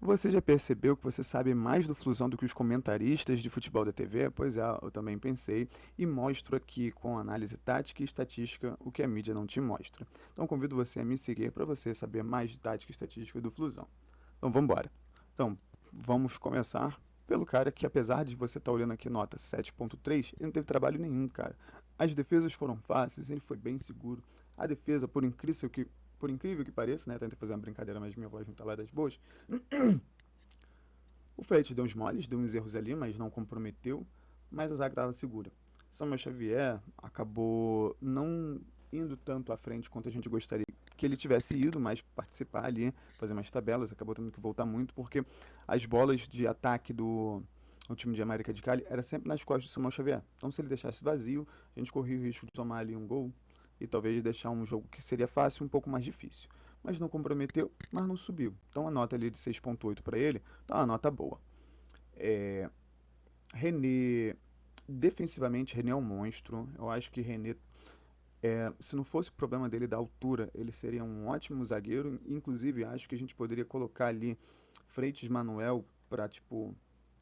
Você já percebeu que você sabe mais do Flusão do que os comentaristas de futebol da TV? Pois é, eu também pensei e mostro aqui com análise tática e estatística o que a mídia não te mostra. Então convido você a me seguir para você saber mais de tática e estatística do Flusão. Então vamos embora. Então vamos começar pelo cara que, apesar de você estar olhando aqui nota 7.3, ele não teve trabalho nenhum, cara. As defesas foram fáceis, ele foi bem seguro. A defesa, por incrível que pareça, né? Tentei fazer uma brincadeira, mas minha voz não tá lá das boas. O Freitas deu uns moles, deu uns erros ali, mas não comprometeu. Mas a zaga estava segura. Samuel Xavier acabou não indo tanto à frente quanto a gente gostaria que ele tivesse ido, mas participar ali, fazer mais tabelas, acabou tendo que voltar muito, porque as bolas de ataque do time de América de Cali era sempre nas costas do Samuel Xavier. Então se ele deixasse vazio, a gente corria o risco de tomar ali um gol e talvez deixar um jogo que seria fácil um pouco mais difícil. Mas não comprometeu, mas não subiu. Então a nota ali de 6.8 para ele tá uma nota boa. É, René, defensivamente, René é um monstro. Eu acho que René, se não fosse o problema dele da altura, ele seria um ótimo zagueiro. Inclusive, acho que a gente poderia colocar ali Freitas Manuel para, tipo,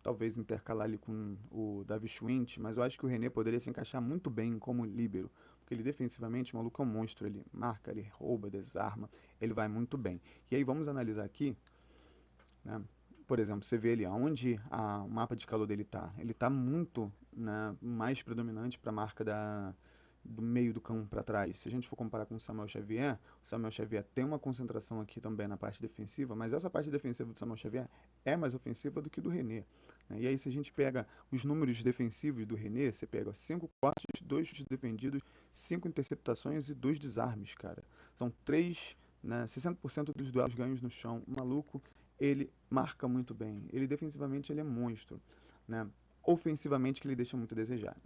talvez intercalar ali com o Davi Schwint, mas eu acho que o René poderia se encaixar muito bem como líbero, porque ele defensivamente, o maluco é um monstro, ele marca, ele rouba, desarma, ele vai muito bem. E aí vamos analisar aqui, né? Por exemplo, você vê ali onde o mapa de calor dele tá. Ele tá muito, né, mais predominante para a marca do meio do campo para trás. Se a gente for comparar com o Samuel Xavier tem uma concentração aqui também na parte defensiva, mas essa parte defensiva do Samuel Xavier é mais ofensiva do que do René, né? E aí, se a gente pega os números defensivos do René, você pega 5 cortes, 2 chutes defendidos, 5 interceptações e 2 desarmes, cara. São 3, né, 60% dos duelos ganhos no chão. O maluco, ele marca muito bem. Ele defensivamente ele é monstro, né? Ofensivamente que ele deixa muito a desejar.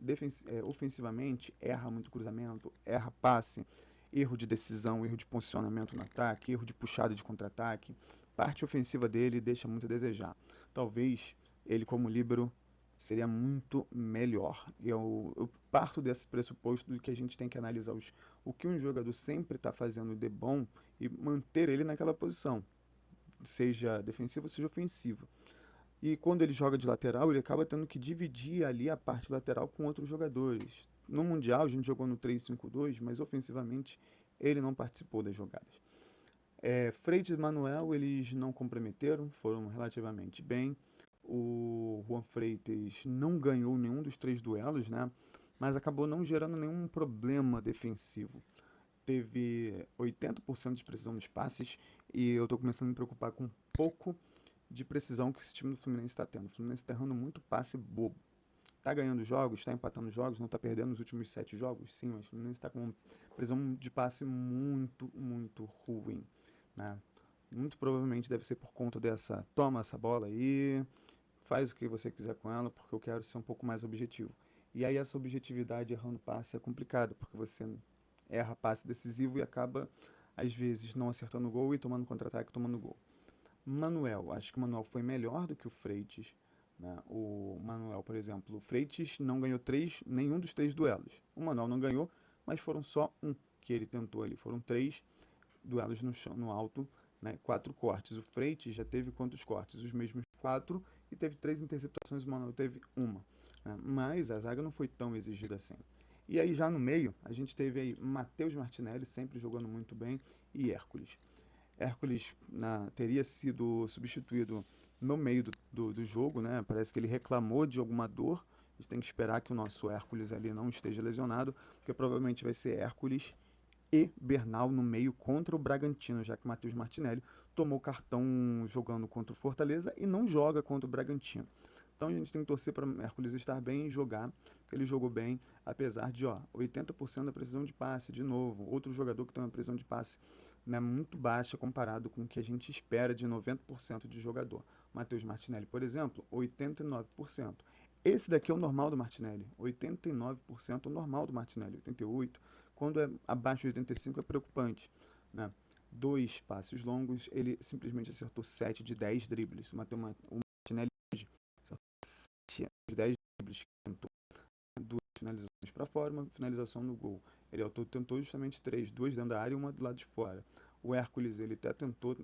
Ofensivamente erra muito cruzamento, erra passe, erro de decisão, erro de posicionamento no ataque, erro de puxada de contra-ataque. Parte ofensiva dele deixa muito a desejar. Talvez ele como líbero seria muito melhor. Eu parto desse pressuposto de que a gente tem que analisar o que um jogador sempre está fazendo de bom e manter ele naquela posição, seja defensivo, seja ofensivo. E quando ele joga de lateral, ele acaba tendo que dividir ali a parte lateral com outros jogadores. No Mundial, a gente jogou no 3-5-2, mas ofensivamente ele não participou das jogadas. Freitas e Manuel, eles não comprometeram, foram relativamente bem. O Juan Freitas não ganhou nenhum dos 3 duelos, né? Mas acabou não gerando nenhum problema defensivo. Teve 80% de precisão nos passes e eu tô começando a me preocupar com um pouco de precisão que esse time do Fluminense está tendo. O Fluminense está errando muito passe bobo. Tá ganhando jogos, tá empatando jogos, não tá perdendo nos últimos 7 jogos, sim, mas o Fluminense tá com uma precisão de passe muito, muito ruim, né? Muito provavelmente deve ser por conta dessa, toma essa bola aí, faz o que você quiser com ela, porque eu quero ser um pouco mais objetivo. E aí essa objetividade errando passe é complicada, porque você erra passe decisivo e acaba, às vezes, não acertando o gol e tomando contra-ataque, tomando gol. Manuel, acho que o Manuel foi melhor do que o Freitas, né? O Manuel, por exemplo, o Freitas não ganhou nenhum dos 3 duelos. O Manuel não ganhou, mas foram só um que ele tentou ali. Foram 3 duelos no chão, no alto, né? 4 cortes. O Freitas já teve quantos cortes? Os mesmos 4 e teve 3 interceptações. O Manuel teve uma, né? Mas a zaga não foi tão exigida assim. E aí já no meio, a gente teve aí Matheus Martinelli sempre jogando muito bem e Hércules. Hércules teria sido substituído no meio do jogo, né? Parece que ele reclamou de alguma dor. A gente tem que esperar que o nosso Hércules ali não esteja lesionado, porque provavelmente vai ser Hércules e Bernal no meio contra o Bragantino, já que o Matheus Martinelli tomou cartão jogando contra o Fortaleza e não joga contra o Bragantino. Então a gente tem que torcer para o Hércules estar bem e jogar, porque ele jogou bem, apesar de 80% da precisão de passe, de novo. Outro jogador que tem uma precisão de passe, né, muito baixa comparado com o que a gente espera de 90% de jogador. Matheus Martinelli, por exemplo, 89%. Esse daqui é o normal do Martinelli, 89% é o normal do Martinelli, 88%. Quando é abaixo de 85% é preocupante, né? 2 passes longos, ele simplesmente acertou 7 de 10 dribles. O Martinelli hoje acertou 7 de 10 dribles que tentou. 2 finalizações para fora, uma finalização no gol. Ele tentou justamente 3, 2 dentro da área e uma do lado de fora. O Hércules, ele até tentou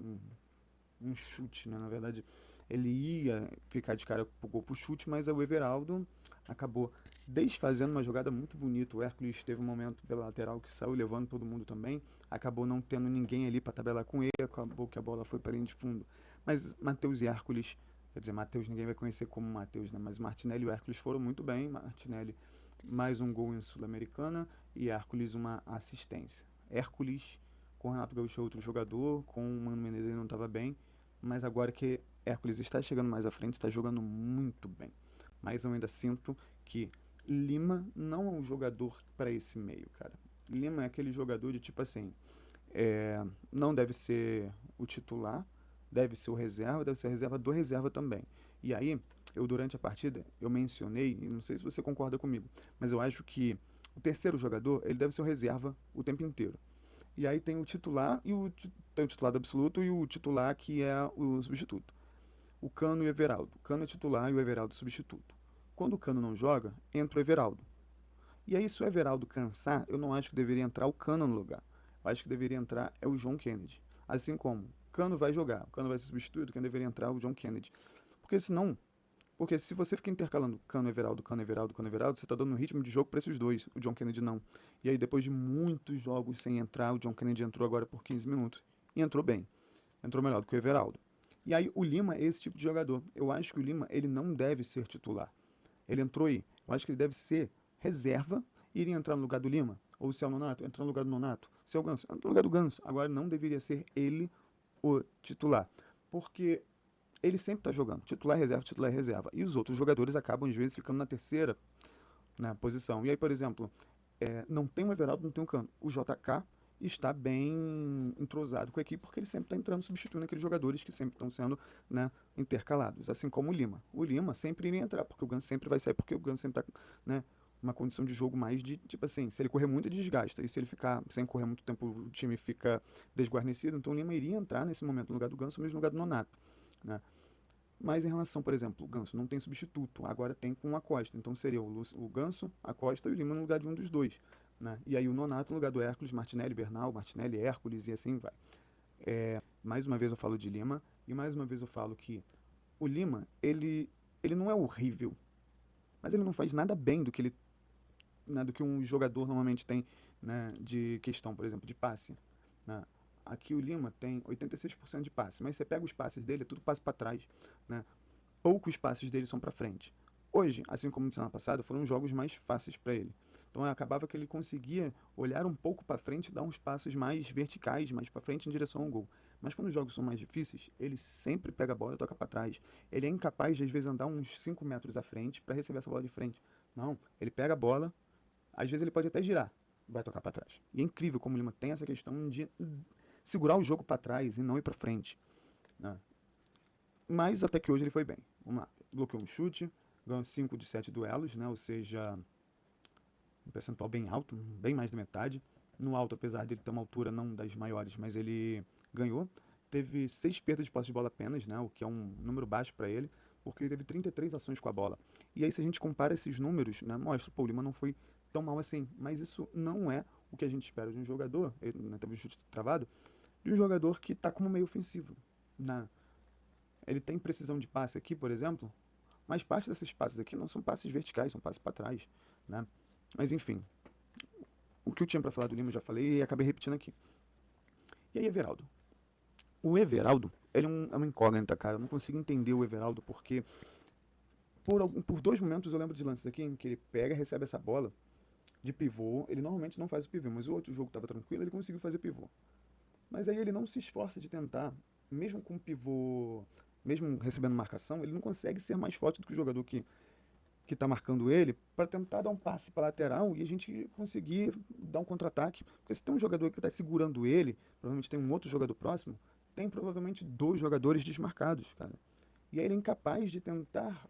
um chute, né? Na verdade, ele ia ficar de cara pro gol pro chute, mas o Everaldo acabou desfazendo uma jogada muito bonita. O Hércules teve um momento pela lateral que saiu levando todo mundo também, acabou não tendo ninguém ali para tabelar com ele, acabou que a bola foi para linha de fundo. Mas Matheus e Hércules, quer dizer, Matheus ninguém vai conhecer como Matheus, né? Mas Martinelli e o Hércules foram muito bem. Martinelli mais um gol em Sul-Americana e Hércules uma assistência. Hércules com o Renato Gaúcho outro jogador, com o Mano Menezes ele não estava bem, mas agora que Hércules está chegando mais à frente, está jogando muito bem. Mas eu ainda sinto que Lima não é um jogador para esse meio, cara. Lima é aquele jogador de tipo assim, não deve ser o titular, deve ser o reserva do reserva também. E aí, eu durante a partida, eu mencionei, e não sei se você concorda comigo, mas eu acho que o terceiro jogador, ele deve ser o reserva o tempo inteiro. E aí tem o titular e tem o titular do absoluto e o titular que é o substituto. O Cano e o Everaldo. O Cano é titular e o Everaldo é substituto. Quando o Cano não joga, entra o Everaldo. E aí, se o Everaldo cansar, eu não acho que deveria entrar o Cano no lugar. Eu acho que deveria entrar é o John Kennedy. Assim como o Cano vai jogar, o Cano vai ser substituído, quem deveria entrar é o John Kennedy. Porque senão, porque se você fica intercalando Cano, Everaldo, Cano, Everaldo, Cano, Everaldo, você está dando um ritmo de jogo para esses dois, o John Kennedy não. E aí depois de muitos jogos sem entrar, o John Kennedy entrou agora por 15 minutos. E entrou bem. Entrou melhor do que o Everaldo. E aí o Lima é esse tipo de jogador. Eu acho que o Lima, ele não deve ser titular. Ele entrou aí. Eu acho que ele deve ser reserva e iria entrar no lugar do Lima. Ou se é o Nonato, entrar no lugar do Nonato. Se é o Ganso, entra no lugar do Ganso. Agora não deveria ser ele o titular. Porque ele sempre está jogando. Titular, reserva, titular, reserva. E os outros jogadores acabam, às vezes, ficando na terceira, né, posição. E aí, por exemplo, não tem o Everaldo, não tem o Cano. O JK está bem entrosado com a equipe porque ele sempre está entrando substituindo aqueles jogadores que sempre estão sendo, né, intercalados. Assim como o Lima. O Lima sempre iria entrar porque o Ganso sempre vai sair, porque o Ganso sempre está, né, uma condição de jogo mais de, tipo assim, se ele correr muito, ele desgasta. E se ele ficar sem correr muito tempo, o time fica desguarnecido. Então o Lima iria entrar nesse momento no lugar do Ganso, mesmo no lugar do Nonato, né? Mas em relação, por exemplo, o Ganso não tem substituto, agora tem com a Costa. Então seria o Ganso, a Costa e o Lima no lugar de um dos dois. Né? E aí o Nonato no lugar do Hércules, Martinelli, Bernal, Martinelli, Hércules e assim vai. Mais uma vez eu falo de Lima e mais uma vez eu falo que o Lima, ele não é horrível, mas ele não faz nada bem do que ele, né, do que um jogador normalmente tem, né, de questão, por exemplo, de passe. Né? Aqui o Lima tem 86% de passe, mas você pega os passes dele, é tudo passe para trás. Né? Poucos passes dele são para frente. Hoje, assim como no semana passada, foram jogos mais fáceis para ele. Então acabava que ele conseguia olhar um pouco para frente e dar uns passos mais verticais, mais para frente em direção ao gol. Mas quando os jogos são mais difíceis, ele sempre pega a bola e toca para trás. Ele é incapaz de às vezes andar uns 5 metros à frente para receber essa bola de frente. Não, ele pega a bola, às vezes ele pode até girar, vai tocar para trás. E é incrível como o Lima tem essa questão de segurar o jogo para trás e não ir para frente. Né? Mas até que hoje ele foi bem. Vamos lá. Bloqueou um chute, ganhou 5 de 7 duelos, né? Ou seja, um percentual bem alto, bem mais da metade. No alto, apesar de ele ter uma altura não das maiores, mas ele ganhou. Teve 6 perdas de posse de bola apenas, né? O que é um número baixo para ele, porque ele teve 33 ações com a bola. E aí, se a gente compara esses números, né, mostra, pô, o Lima não foi tão mal assim. Mas isso não é o que a gente espera de um jogador, ele, né, teve um chute travado, de um jogador que está como meio ofensivo. Né? Ele tem precisão de passe aqui, por exemplo, mas parte desses passes aqui não são passes verticais, são passes para trás. Né? Mas enfim, o que eu tinha para falar do Lima eu já falei e acabei repetindo aqui. E aí, Everaldo? O Everaldo, ele é uma incógnita, cara. Eu não consigo entender o Everaldo porque por 2 momentos eu lembro de lances aqui em que ele pega, recebe essa bola de pivô. Ele normalmente não faz o pivô, mas o outro jogo estava tranquilo, ele conseguiu fazer pivô. Mas aí ele não se esforça de tentar, mesmo com o pivô, mesmo recebendo marcação, ele não consegue ser mais forte do que o jogador que está marcando ele para tentar dar um passe para lateral e a gente conseguir dar um contra-ataque. Porque se tem um jogador que está segurando ele, provavelmente tem um outro jogador próximo, tem provavelmente 2 jogadores desmarcados, cara. E aí ele é incapaz de tentar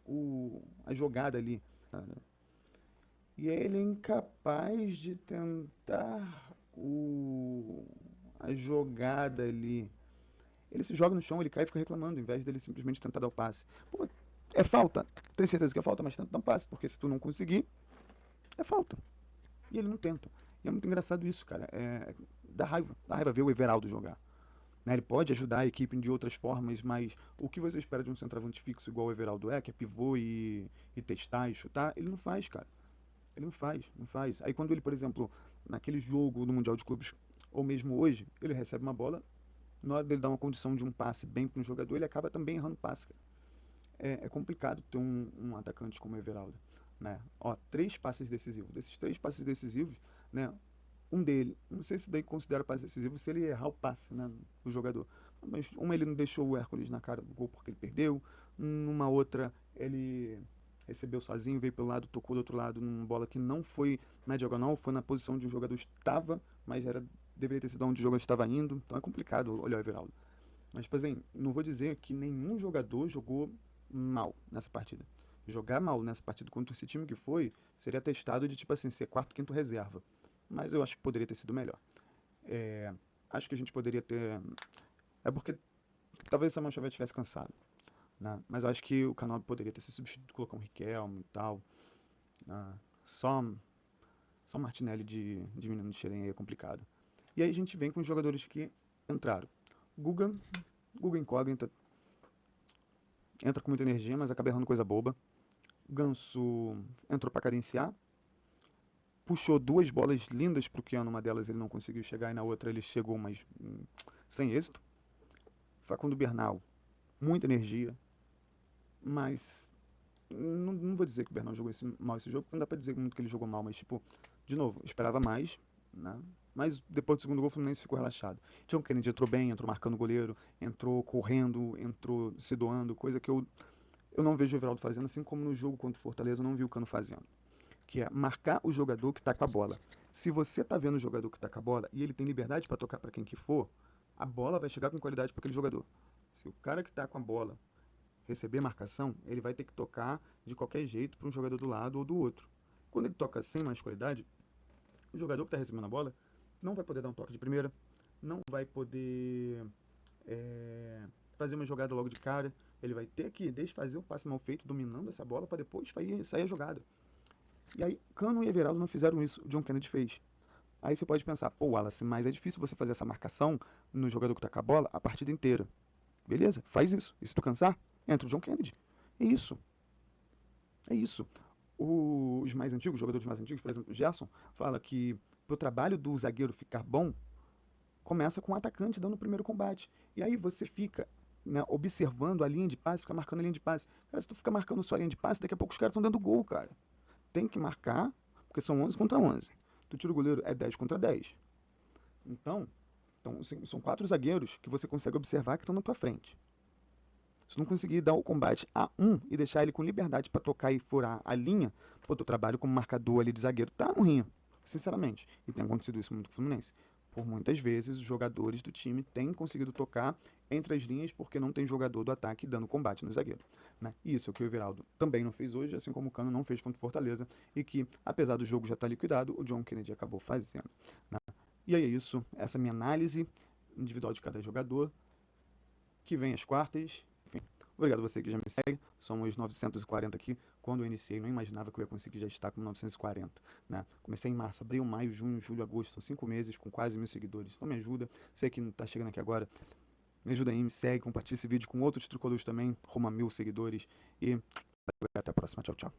a jogada ali, cara. E aí ele é incapaz de tentar a jogada ali. Ele se joga no chão, ele cai e fica reclamando, ao invés dele simplesmente tentar dar o passe. Pô, é falta. Tenho certeza que é falta, mas tenta dar um passe, porque se tu não conseguir, é falta. E ele não tenta. E é muito engraçado isso, cara. Dá raiva ver o Everaldo jogar. né? Ele pode ajudar a equipe de outras formas, mas o que você espera de um centroavante fixo igual o Everaldo é, que é pivô e testar e chutar, ele não faz, cara. Ele não faz, não faz. Aí quando ele, por exemplo, naquele jogo do Mundial de Clubes, ou mesmo hoje, ele recebe uma bola, na hora dele dar uma condição de um passe bem para um jogador, ele acaba também errando passe, cara. É complicado ter um atacante como o Everaldo, né? Ó, 3 passes decisivos. Desses 3 passes decisivos, né? Um dele, não sei se daí considera passe decisivo se ele errar o passe, né, do jogador. Mas uma ele não deixou o Hércules na cara do gol porque ele perdeu. Numa outra, ele recebeu sozinho, veio pelo lado, tocou do outro lado numa bola que não foi na diagonal, foi na posição onde o jogador estava, mas deveria ter sido onde o jogador estava indo. Então é complicado olhar o Everaldo. Mas, tipo assim, não vou dizer que nenhum jogador jogou mal nessa partida. Jogar mal nessa partida contra esse time que foi, seria testado de, tipo assim, ser quarto, quinto reserva. Mas eu acho que poderia ter sido melhor. É, acho que a gente poderia ter. É porque talvez o Samuel Xavier tivesse cansado, né? Mas eu acho que o Canal poderia ter se substituído, colocar um Riquelme e tal. Né? Só, só o Martinelli de menino de Xerém aí é complicado. E aí a gente vem com os jogadores que entraram. Guga, Guga incógnita, entra com muita energia, mas acaba errando coisa boba. Ganso entrou para cadenciar, puxou 2 bolas lindas pro Keanu, uma delas ele não conseguiu chegar e na outra ele chegou, mas sem êxito. Facundo Bernal, muita energia, mas não vou dizer que o Bernal jogou mal esse jogo, porque não dá pra dizer muito que ele jogou mal, mas tipo, de novo, esperava mais, né? Mas depois do segundo gol o Fluminense ficou relaxado. John Kennedy entrou bem, entrou marcando o goleiro, entrou correndo, entrou se doando, coisa que eu não vejo o Everaldo fazendo, assim como no jogo contra o Fortaleza eu não vi o Cano fazendo. Que é marcar o jogador que tá com a bola. Se você tá vendo o jogador que tá com a bola e ele tem liberdade para tocar para quem que for, a bola vai chegar com qualidade para aquele jogador. Se o cara que tá com a bola receber marcação, ele vai ter que tocar de qualquer jeito para um jogador do lado ou do outro. Quando ele toca sem mais qualidade, o jogador que está recebendo a bola não vai poder dar um toque de primeira, não vai poder fazer uma jogada logo de cara. Ele vai ter que desfazer o passe mal feito, dominando essa bola, para depois sair a jogada. E aí, Cano e Everaldo não fizeram isso, o John Kennedy fez. Aí você pode pensar, pô, Wallace, mas é difícil você fazer essa marcação no jogador que tá com a bola a partida inteira. Beleza, faz isso. E se tu cansar, entra o John Kennedy. É isso. É isso. Os mais antigos, os jogadores mais antigos, por exemplo, o Gerson, fala que pro trabalho do zagueiro ficar bom, começa com o atacante dando o primeiro combate. E aí você fica, né, observando a linha de passe, fica marcando a linha de passe. Cara, se tu ficar marcando só a linha de passe, daqui a pouco os caras estão dentro do gol, cara. Tem que marcar, porque são 11 contra 11. Tu tira o goleiro, é 10 contra 10. Então assim, são 4 zagueiros que você consegue observar que estão na tua frente. Se não conseguir dar o combate a um e deixar ele com liberdade para tocar e furar a linha, pô, teu trabalho como marcador ali de zagueiro tá no rinho, sinceramente. E tem acontecido isso muito com o Fluminense. Por muitas vezes, os jogadores do time têm conseguido tocar entre as linhas porque não tem jogador do ataque dando combate no zagueiro. Né? E isso é o que o Everaldo também não fez hoje, assim como o Cano não fez contra o Fortaleza, e que, apesar do jogo já estar liquidado, o John Kennedy acabou fazendo. Né? E aí é isso, essa é a minha análise individual de cada jogador, que vem às quartas. Enfim, obrigado a você que já me segue. Somos 940 aqui. Quando eu iniciei, não imaginava que eu ia conseguir já estar com 940. Né? Comecei em março, abril, maio, junho, julho, agosto. São 5 meses com quase 1.000 seguidores. Então me ajuda. Você que está chegando aqui agora, me ajuda aí, me segue, compartilha esse vídeo com outros tricolores também. Rumo a 1.000 seguidores. E até a próxima. Tchau, tchau.